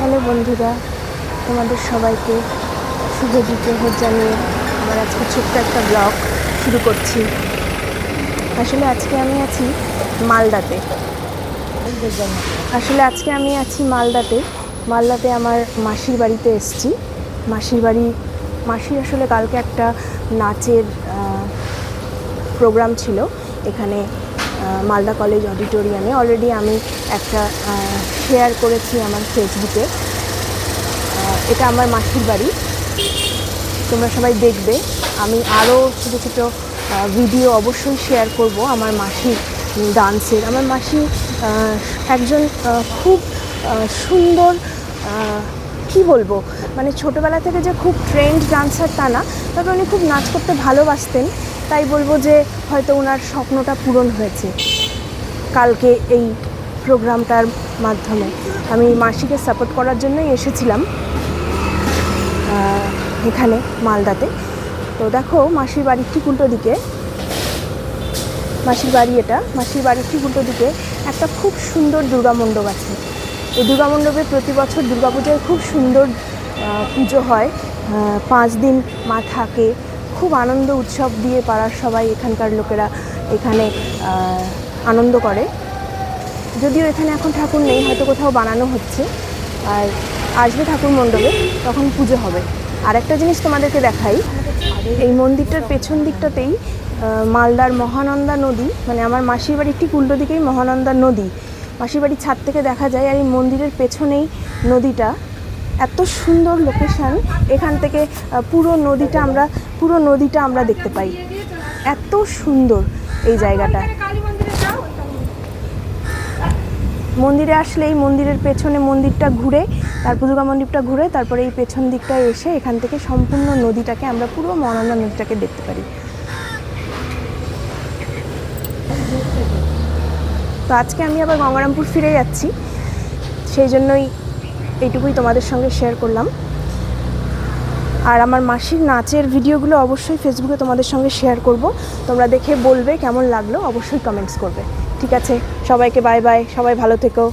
Hello বন্ধুরা, তোমাদের সবাইকে শুভ বিজয় জানিয়ে আমার আজকে ছোট্ট একটা ব্লগ শুরু করছি। আসলে আজকে আমি আছি মালদাতে। মালদাতে আমার মাসির বাড়িতে এসেছি। মাসির আসলে কালকে একটা নাচের প্রোগ্রাম ছিল এখানে মালদা কলেজ অডিটোরিয়ামে। অলরেডি আমি একটা শেয়ার করেছি আমার ফেসবুকে। এটা আমার মাসির বাড়ি, তোমরা সবাই দেখবে। আমি আরও ছোটো ছোটো ভিডিও অবশ্যই শেয়ার করব আমার মাসির ডান্সের। আমার মাসি একজন খুব সুন্দর, কি বলবো, মানে ছোটোবেলা থেকে যে খুব ট্রেন্ড ডান্সার তা না, তবে উনি খুব নাচ করতে ভালোবাসতেন। তাই বলবো যে হয়তো ওনার স্বপ্নটা পূরণ হয়েছে কালকে এই প্রোগ্রামটার মাধ্যমে। আমি মাসিকে সাপোর্ট করার জন্যই এসেছিলাম এখানে মালদাতে। তো দেখো মাসির বাড়ির ঠিক উল্টো দিকে, মাসির বাড়ির ঠিক উল্টো দিকে একটা খুব সুন্দর দুর্গা মণ্ডপ আছে। এই দুর্গা মণ্ডপে প্রতি বছর দুর্গাপূজায় খুব সুন্দর পুজো হয়। 5 দিন মা থাকে, খুব আনন্দ উৎসব দিয়ে পাড়ার সবাই, এখানকার লোকেরা এখানে আনন্দ করে। যদিও এখানে এখন ঠাকুর নেই, হয়তো কোথাও বানানো হচ্ছে, আর আসবে ঠাকুর মণ্ডপে, তখন পুজো হবে। আর একটা জিনিস তোমাদেরকে দেখাই, এই মন্দিরটার পেছন দিকটাতেই মালদার মহানন্দা নদী, মানে আমার মাসির বাড়ির ঠিক উল্টো দিকেই মহানন্দা নদী। মাসির বাড়ির ছাদ থেকে দেখা যায়, আর এই মন্দিরের পেছনেই নদীটা। এত সুন্দর লোকেশান, এখান থেকে পুরো নদীটা আমরা দেখতে পাই। এত সুন্দর এই জায়গাটা। মন্দিরে আসলে এই মন্দিরের পেছনে মন্দিরটা ঘুরে, তারপর দুর্গা মন্দিরটা ঘুরে, তারপরে এই পেছন দিকটায় এসে এখান থেকে সম্পূর্ণ নদীটাকে আমরা, পুরো মহানন্দা নদীটাকে দেখতে পারি। তো আজকে আমি আবার গঙ্গারামপুর ফিরে যাচ্ছি, সেই জন্যই এইটুকুই তোমাদের সঙ্গে শেয়ার করলাম। আর আমার মাসির নাচের ভিডিওগুলো অবশ্যই ফেসবুকে তোমাদের সঙ্গে শেয়ার করব। তোমরা দেখে বলবে কেমন লাগলো, অবশ্যই কমেন্টস করবে। ঠিক আছে, সবাইকে বাই বাই, সবাই ভালো থেকো।